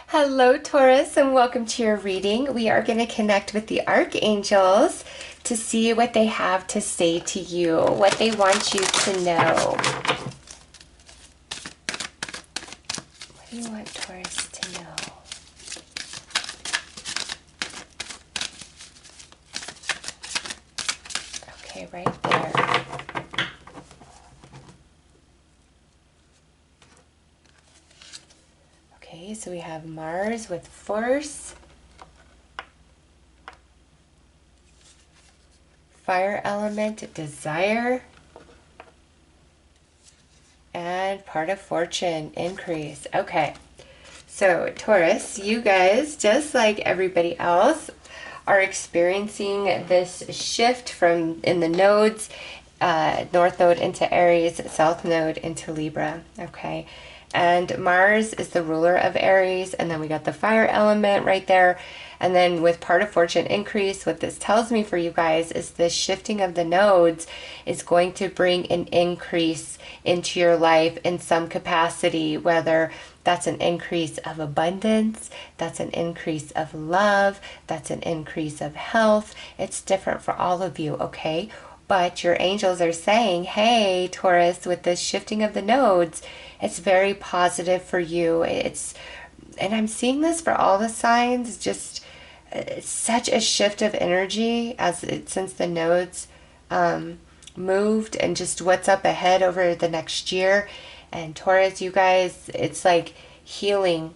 Hello, Taurus, and welcome to your reading. We are going to connect with the Archangels to see what they have to say to you, what they want you to know. What do you want Taurus to know? Okay, right there. Okay, so we have Mars with force, fire element, desire, and part of fortune, increase. Okay, so Taurus, you guys, just like everybody else, are experiencing this shift from in the nodes, North Node into Aries, South Node into Libra. Okay. And Mars is the ruler of Aries, and then we got the fire element right there. And then with part of fortune increase, what this tells me for you guys is this shifting of the nodes is going to bring an increase into your life in some capacity, whether that's an increase of abundance, that's an increase of love, that's an increase of health. It's different for all of you, okay? But your angels are saying, hey, Taurus, with this shifting of the nodes, it's very positive for you. And I'm seeing this for all the signs, just it's such a shift of energy since the nodes moved, and just what's up ahead over the next year. And Taurus, you guys, it's like healing,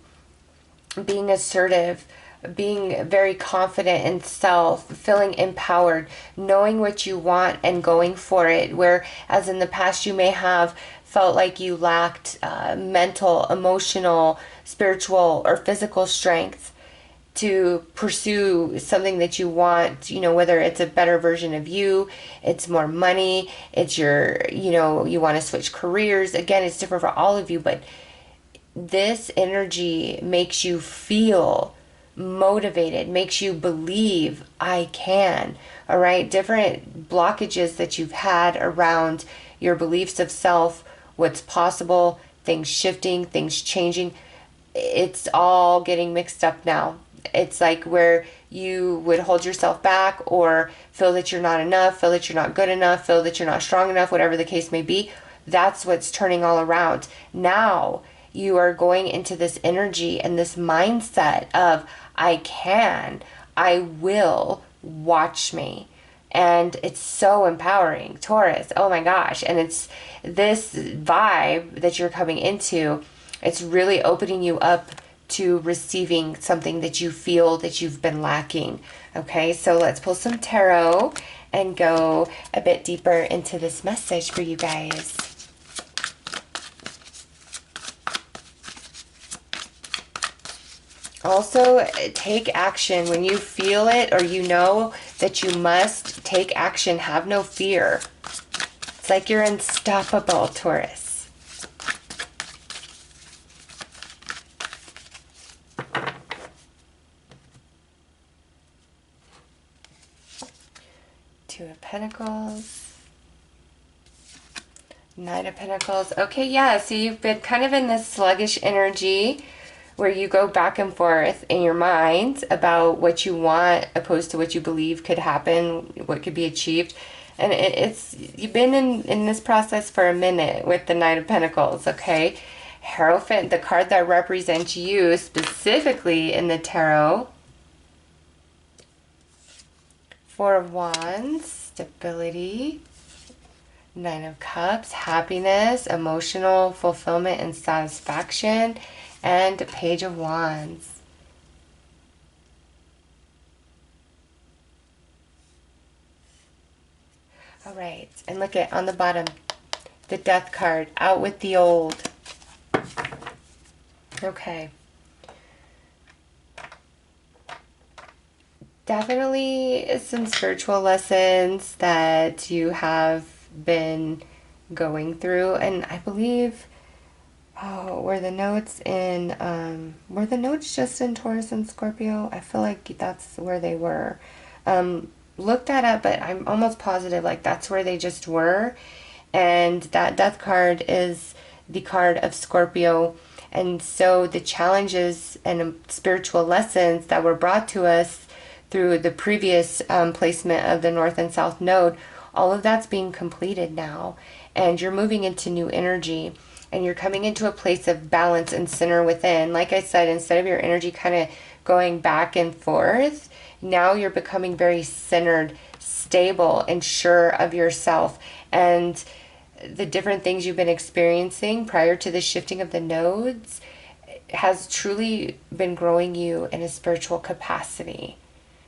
being assertive, being very confident in self, feeling empowered, knowing what you want and going for it. Whereas in the past you may have felt like you lacked mental, emotional, spiritual, or physical strength to pursue something that you want, whether it's a better version of you, it's more money, it's you want to switch careers. Again, it's different for all of you, but this energy makes you feel motivated, makes you believe I can. All right, different blockages that you've had around your beliefs of self, what's possible, things shifting, things changing, it's all getting mixed up now. It's like where you would hold yourself back or feel that you're not enough, feel that you're not good enough, feel that you're not strong enough, whatever the case may be. That's what's turning all around. Now you are going into this energy and this mindset of I can, I will, watch me. And it's so empowering, Taurus. Oh my gosh. And it's this vibe that you're coming into. It's really opening you up to receiving something that you feel that you've been lacking. Okay, so let's pull some tarot and go a bit deeper into this message for you guys. Also, take action when you feel it, or you know that you must take action. Have no fear. It's like you're unstoppable, Taurus. Two of Pentacles. Knight of Pentacles. Okay, yeah, so you've been kind of in this sluggish energy where you go back and forth in your mind about what you want opposed to what you believe could happen, what could be achieved. And you've been in this process for a minute with the Knight of Pentacles, okay? Hierophant, the card that represents you specifically in the tarot. Four of Wands, stability. Nine of Cups, happiness, emotional fulfillment and satisfaction. And Page of Wands. All right, and look at on the bottom, the Death card, out with the old. Okay. Definitely some spiritual lessons that you have been going through, and I believe, were the notes just in Taurus and Scorpio? I feel like that's where they were. Look that up, but I'm almost positive like that's where they just were. And that Death card is the card of Scorpio, And so the challenges and spiritual lessons that were brought to us through the previous placement of the North and South Node, all of that's being completed now. And you're moving into new energy. And you're coming into a place of balance and center within. Like I said, instead of your energy kind of going back and forth, now you're becoming very centered, stable, and sure of yourself. And the different things you've been experiencing prior to the shifting of the nodes has truly been growing you in a spiritual capacity,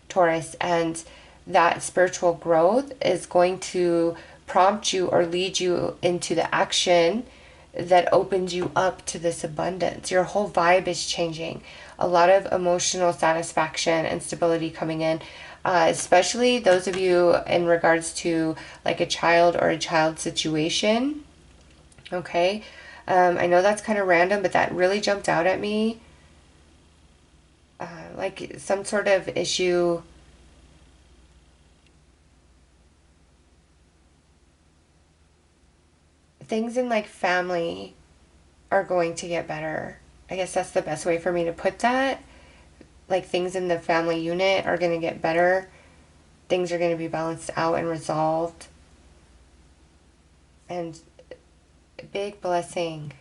Taurus. And that spiritual growth is going to prompt you or lead you into the action that opens you up to this abundance. Your whole vibe is changing. A lot of emotional satisfaction and stability coming in, especially those of you in regards to like a child or a child situation. Okay. I know that's kind of random, but that really jumped out at me. Like some sort of issue. Things in like family are going to get better. I guess that's the best way for me to put that. Like things in the family unit are going to get better. Things are going to be balanced out and resolved. And a big blessing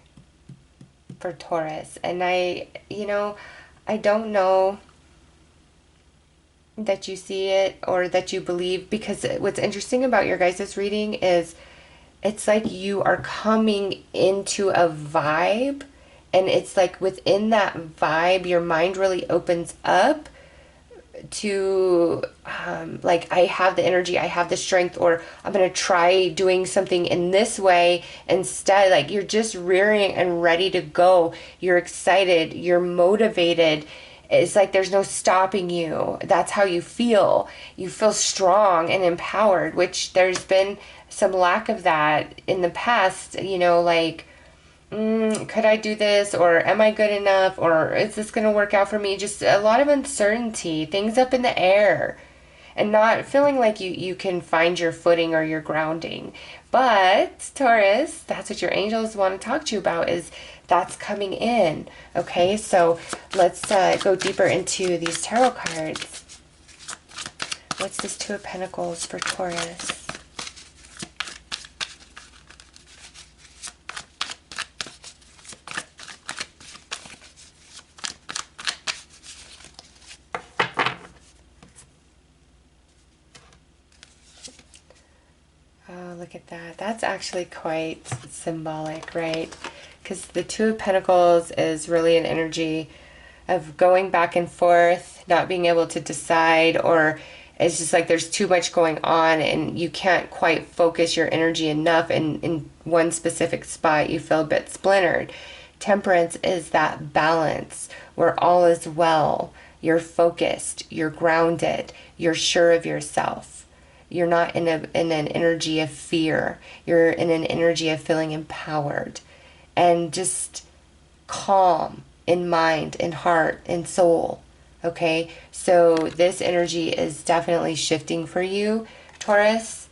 for Taurus. And I don't know that you see it or that you believe, because what's interesting about your guys' reading is it's like you are coming into a vibe, and it's like within that vibe, your mind really opens up to like, I have the energy, I have the strength, or I'm going to try doing something in this way instead. Like you're just rearing and ready to go. You're excited. You're motivated. It's like there's no stopping you. That's how you feel. You feel strong and empowered, which there's been some lack of that in the past, like, could I do this? Or am I good enough? Or is this going to work out for me? Just a lot of uncertainty, things up in the air, and not feeling like you can find your footing or your grounding. But Taurus, that's what your angels want to talk to you about, is that's coming in. Okay, so let's go deeper into these tarot cards. What's this Two of Pentacles for Taurus? Oh, look at that. That's actually quite symbolic, right? Because the Two of Pentacles is really an energy of going back and forth, not being able to decide, or it's just like there's too much going on and you can't quite focus your energy enough in one specific spot. You feel a bit splintered. Temperance is that balance where all is well. You're focused, you're grounded, you're sure of yourself. You're not in an energy of fear. You're in an energy of feeling empowered and just calm in mind, in heart, in soul. Okay, so this energy is definitely shifting for you, Taurus,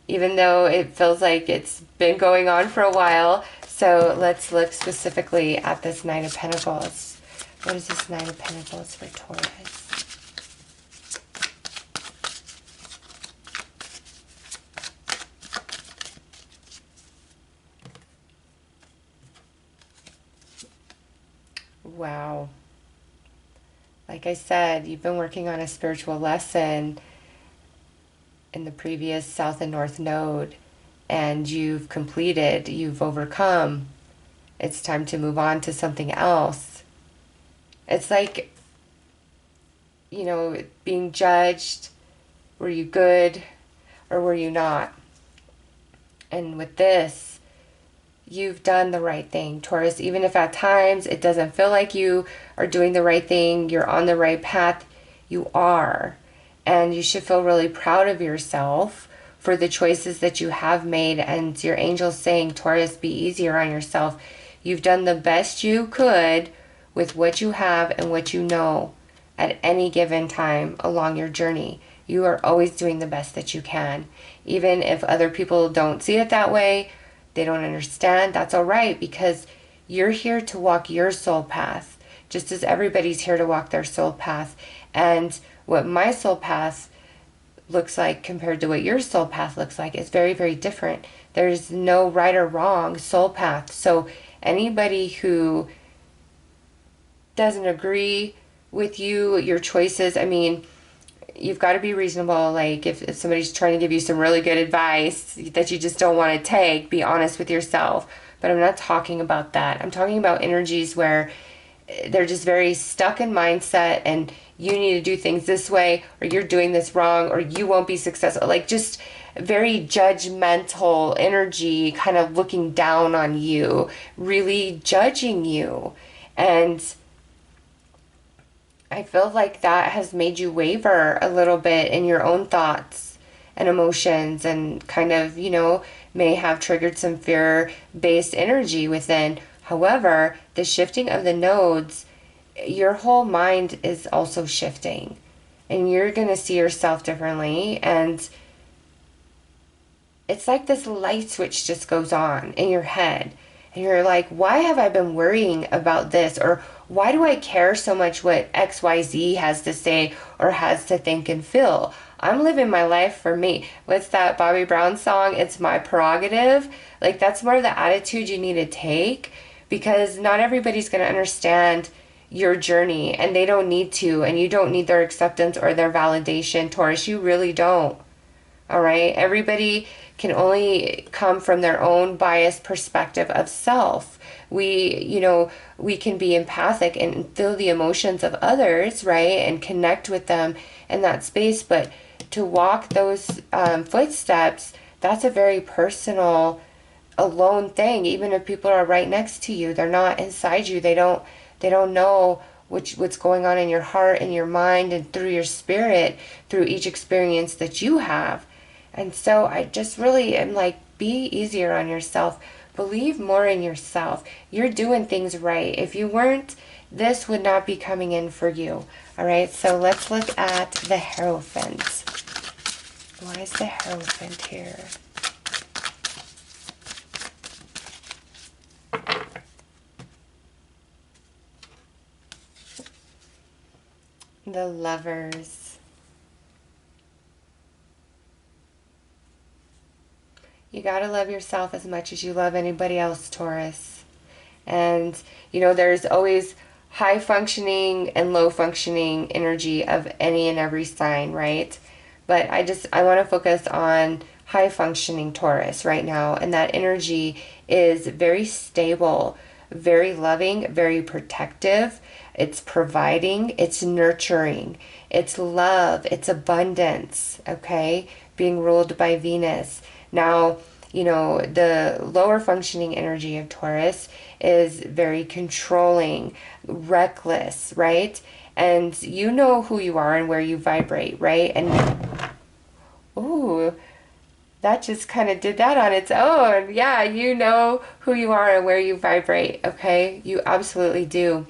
even though it feels like it's been going on for a while. So let's look specifically at this Nine of Pentacles. What is this Nine of Pentacles for Taurus? Wow. Like I said, you've been working on a spiritual lesson in the previous South and North Node, and you've completed, you've overcome. It's time to move on to something else. It's like, being judged. Were you good or were you not? And with this, you've done the right thing, Taurus. Even if at times it doesn't feel like you are doing the right thing, you're on the right path, you are. And you should feel really proud of yourself for the choices that you have made. And your angel's saying, Taurus, be easier on yourself. You've done the best you could with what you have and what you know at any given time along your journey. You are always doing the best that you can. Even if other people don't see it that way, they don't understand, that's all right, because you're here to walk your soul path, just as everybody's here to walk their soul path. And what my soul path looks like compared to what your soul path looks like is very, very different. There's no right or wrong soul path. So anybody who doesn't agree with you, your choices, I mean, you've got to be reasonable. Like if somebody's trying to give you some really good advice that you just don't want to take, be honest with yourself. But I'm not talking about that. I'm talking about energies where they're just very stuck in mindset and you need to do things this way, or you're doing this wrong, or you won't be successful. Like just very judgmental energy, kind of looking down on you, really judging you. And I feel like that has made you waver a little bit in your own thoughts and emotions, and kind of, may have triggered some fear-based energy within. However, the shifting of the nodes, your whole mind is also shifting, and you're going to see yourself differently. And it's like this light switch just goes on in your head. And you're like, why have I been worrying about this? Or why do I care so much what XYZ has to say or has to think and feel? I'm living my life for me. What's that Bobby Brown song? It's my prerogative. Like, that's more the attitude you need to take, because not everybody's going to understand your journey, and they don't need to, and you don't need their acceptance or their validation, Taurus. You really don't. All right? Everybody can only come from their own biased perspective of self. We can be empathic and feel the emotions of others, right? And connect with them in that space. But to walk those footsteps, that's a very personal, alone thing. Even if people are right next to you, they're not inside you. They don't know what's going on in your heart and your mind and through your spirit, through each experience that you have. And so I just really am like, be easier on yourself. Believe more in yourself. You're doing things right. If you weren't, this would not be coming in for you. All right, so let's look at the Hierophant. Why is the Hierophant here? The Lovers. You gotta love yourself as much as you love anybody else, Taurus. And, there's always high functioning and low functioning energy of any and every sign, right? But I want to focus on high functioning Taurus right now. And that energy is very stable, very loving, very protective. It's providing, it's nurturing, it's love, it's abundance, okay? Being ruled by Venus. Now, the lower functioning energy of Taurus is very controlling, reckless, right? And you know who you are and where you vibrate, right? And, ooh, that just kind of did that on its own. Yeah, you know who you are and where you vibrate, okay? You absolutely do.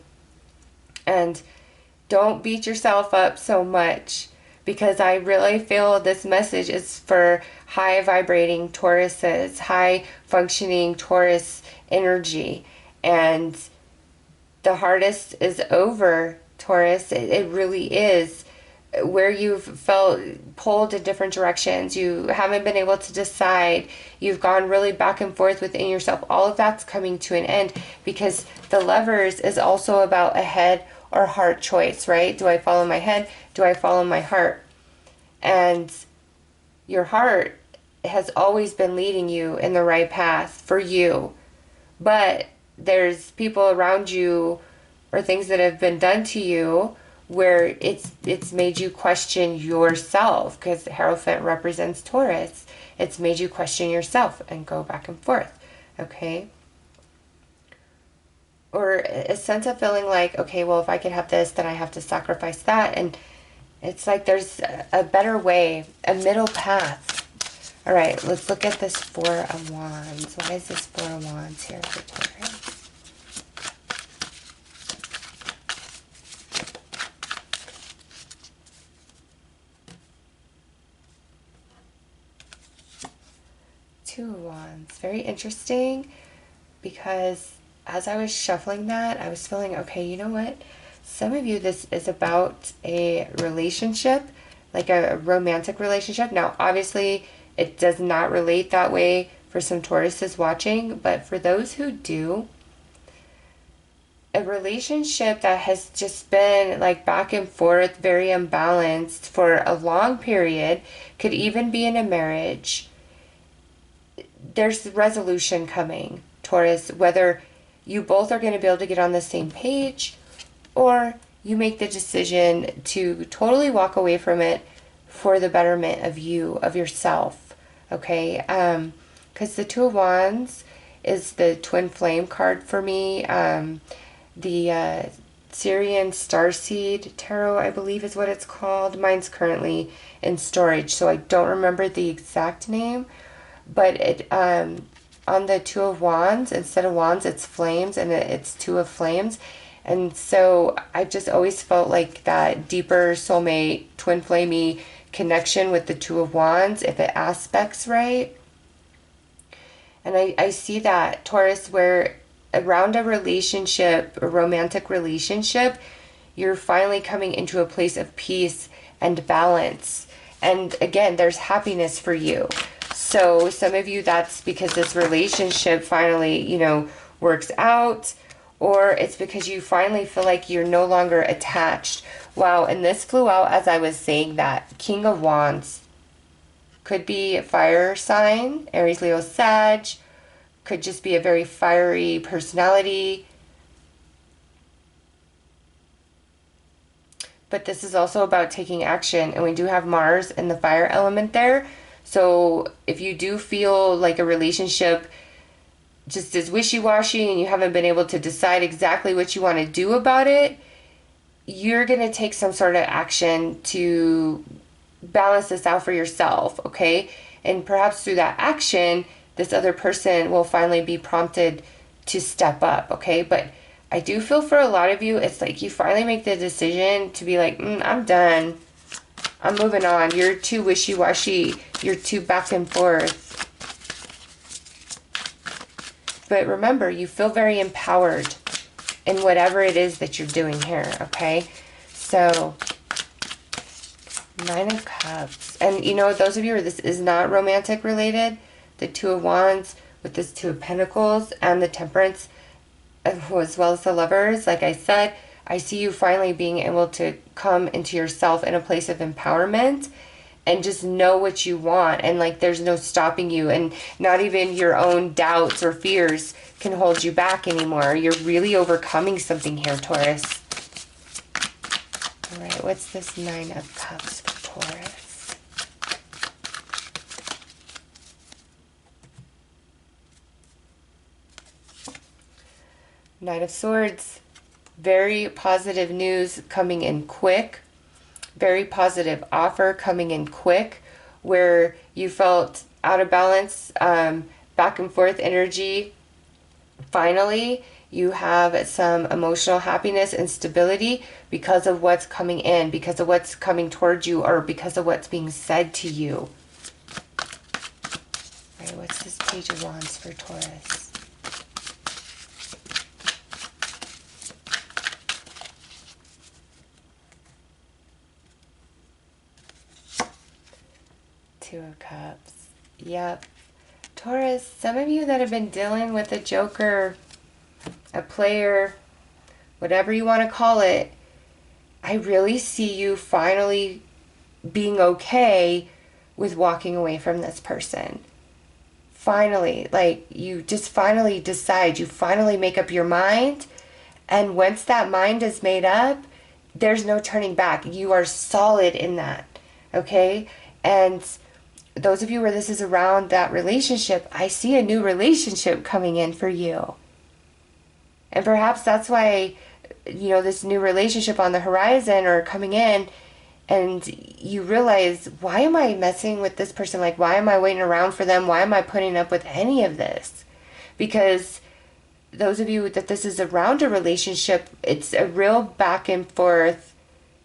And don't beat yourself up so much, because I really feel this message is for high vibrating Tauruses, high functioning Taurus energy. And the hardest is over, Taurus. It really is. Where you've felt pulled in different directions, you haven't been able to decide, you've gone really back and forth within yourself, all of that's coming to an end, because the Lovers is also about a head or heart choice, right? Do I follow my head? Do I follow my heart? And your heart has always been leading you in the right path for you. But there's people around you or things that have been done to you where it's made you question yourself, because the Hierophant represents Taurus. It's made you question yourself and go back and forth, okay? Or a sense of feeling like, okay, well, if I could have this, then I have to sacrifice that. And it's like there's a better way, a middle path. All right, let's look at this Four of Wands. Why is this Four of Wands here for Taurus? Two of Wands. Very interesting, because as I was shuffling that, I was feeling, okay, you know what? Some of you, this is about a relationship, like a romantic relationship. Now, obviously, it does not relate that way for some Tauruses watching, but for those who do, a relationship that has just been like back and forth, very unbalanced for a long period, could even be in a marriage. There's resolution coming, Taurus, whether you both are going to be able to get on the same page or you make the decision to totally walk away from it for the betterment of you, of yourself. Okay? Because the Two of Wands is the twin flame card for me. The Syrian Starseed Tarot, I believe is what it's called. Mine's currently in storage, so I don't remember the exact name. But it on the Two of Wands, instead of wands, it's flames, and it's Two of Flames. And so I've just always felt like that deeper soulmate, twin flamey connection with the Two of Wands, if it aspects right. And I see that, Taurus, where around a relationship, a romantic relationship, you're finally coming into a place of peace and balance. And again, there's happiness for you. So some of you, that's because this relationship finally, you know, works out, or it's because you finally feel like you're no longer attached. Wow, and this flew out as I was saying that. King of Wands. Could be a fire sign, Aries, Leo, Sag. Could just be a very fiery personality. But this is also about taking action. And we do have Mars and the fire element there. So if you do feel like a relationship just is wishy-washy and you haven't been able to decide exactly what you want to do about it, you're going to take some sort of action to balance this out for yourself, okay? And perhaps through that action, this other person will finally be prompted to step up, okay? But I do feel for a lot of you, it's like you finally make the decision to be like, I'm done. I'm moving on. You're too wishy-washy. You're too back and forth. But remember, you feel very empowered in whatever it is that you're doing here, okay? So, Nine of Cups. And, you know, those of you where this is not romantic related, the Two of Wands with this Two of Pentacles and the Temperance, as well as the Lovers, like I said, I see you finally being able to come into yourself in a place of empowerment and just know what you want, and like there's no stopping you, and not even your own doubts or fears can hold you back anymore. You're really overcoming something here, Taurus. All right, what's this Nine of Cups for Taurus? Knight of Swords. Very positive news coming in quick. Very positive offer coming in quick, where you felt out of balance, back and forth energy. Finally, you have some emotional happiness and stability because of what's coming in, because of what's coming towards you, or because of what's being said to you. All right, what's this Page of Wands for Taurus? Two of Cups. Yep. Taurus, some of you that have been dealing with a joker, a player, whatever you want to call it, I really see you finally being okay with walking away from this person. Finally, like you just finally decide, you finally make up your mind, and once that mind is made up, there's no turning back. You are solid in that, okay? And those of you where this is around that relationship, I see a new relationship coming in for you. And perhaps that's why, you know, this new relationship on the horizon or coming in, and you realize, why am I messing with this person? Like, why am I waiting around for them? Why am I putting up with any of this? Because those of you that this is around a relationship, it's a real back and forth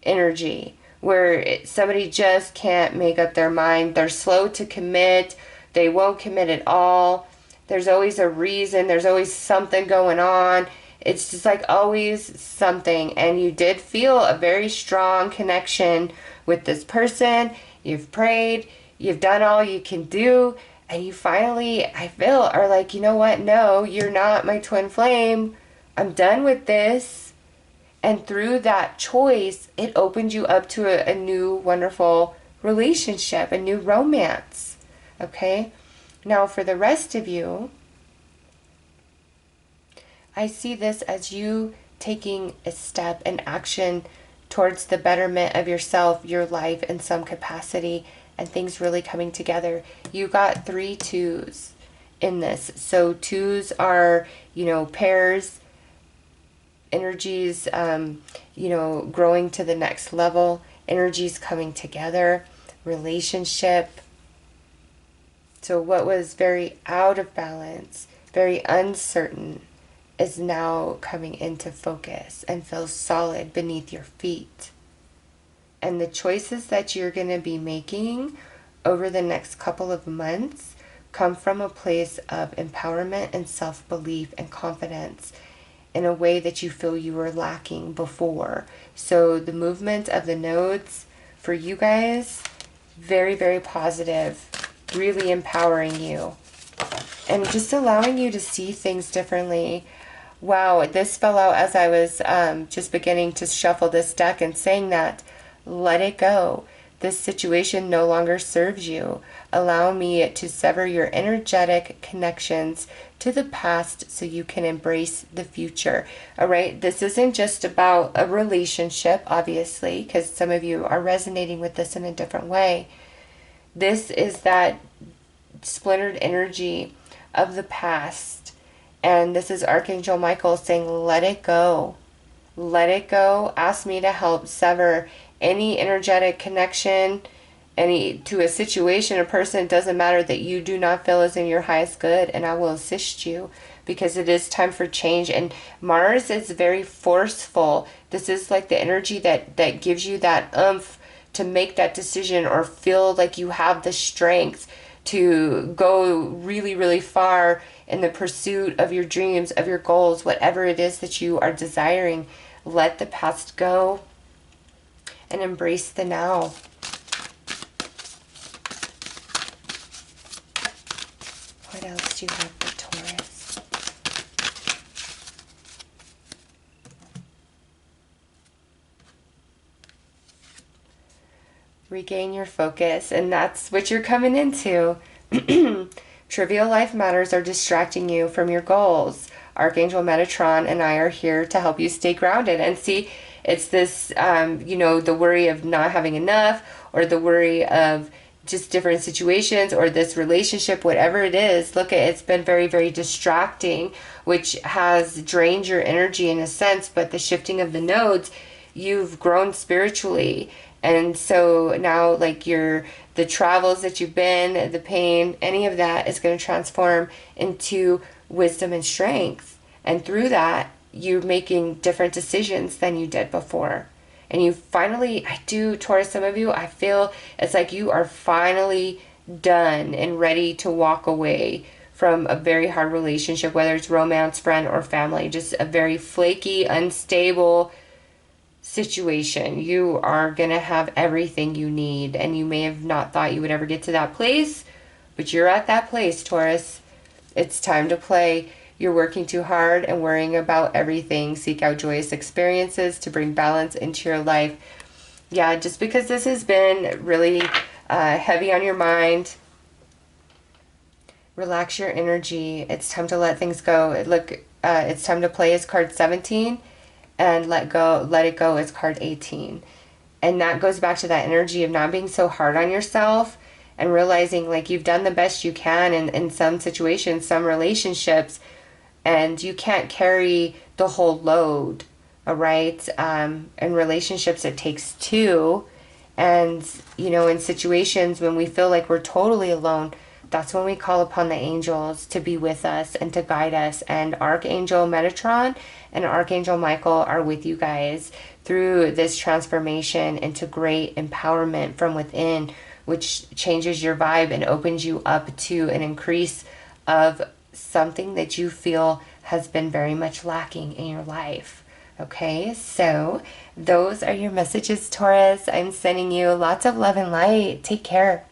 energy, where somebody just can't make up their mind. They're slow to commit. They won't commit at all. There's always a reason. There's always something going on. It's just like always something. And you did feel a very strong connection with this person. You've prayed. You've done all you can do. And you finally, I feel, are like, you know what? No, you're not my twin flame. I'm done with this. And through that choice, it opened you up to a new, wonderful relationship, a new romance. Okay? Now, for the rest of you, I see this as you taking a step, an action towards the betterment of yourself, your life in some capacity, and things really coming together. You got 3 2s in this. So 2s are, pairs, energies, growing to the next level, energies coming together, relationship. So what was very out of balance, very uncertain, is now coming into focus and feels solid beneath your feet. And the choices that you're going to be making over the next couple of months come from a place of empowerment and self-belief and confidence in a way that you feel you were lacking before. So the movement of the nodes for you guys, very, very positive, really empowering you and just allowing you to see things differently. Wow, this fell out as I was just beginning to shuffle this deck and saying that, let it go. This situation no longer serves you. Allow me to sever your energetic connections to the past so you can embrace the future. All right, this isn't just about a relationship, obviously, because some of you are resonating with this in a different way. This is that splintered energy of the past. And this is Archangel Michael saying, let it go. Let it go. Ask me to help sever any energetic connection to a situation, a person, it doesn't matter, that you do not feel is in your highest good, and I will assist you because it is time for change. And Mars is very forceful. This is like the energy that gives you that oomph to make that decision or feel like you have the strength to go really, really far in the pursuit of your dreams, of your goals, whatever it is that you are desiring. Let the past go and embrace the now. What else do you have for Taurus? Regain your focus, and that's what you're coming into. Trivial life matters are distracting you from your goals. Archangel Metatron and I are here to help you stay grounded. And see, it's this, the worry of not having enough, or the worry of just different situations, or this relationship, whatever it is. Look, it's been very, very distracting, which has drained your energy in a sense. But the shifting of the nodes, you've grown spiritually. And so now, like, the travels that you've been, the pain, any of that is going to transform into wisdom and strength. And through that, you're making different decisions than you did before. And you finally, Taurus, some of you, I feel it's like you are finally done and ready to walk away from a very hard relationship, whether it's romance, friend, or family, just a very flaky, unstable situation. You are going to have everything you need, and you may have not thought you would ever get to that place, but you're at that place, Taurus. It's time to play. You're working too hard and worrying about everything. Seek out joyous experiences to bring balance into your life. Yeah, just because this has been really heavy on your mind, relax your energy. It's time to let things go. Look, it's time to play as card 17, and let it go as card 18. And that goes back to that energy of not being so hard on yourself and realizing, like, you've done the best you can in some situations, some relationships, and you can't carry the whole load, all right? In relationships, it takes two. And, in situations when we feel like we're totally alone, that's when we call upon the angels to be with us and to guide us. And Archangel Metatron and Archangel Michael are with you guys through this transformation into great empowerment from within, which changes your vibe and opens you up to an increase of something that you feel has been very much lacking in your life. Okay, so those are your messages, Taurus. I'm sending you lots of love and light. Take care.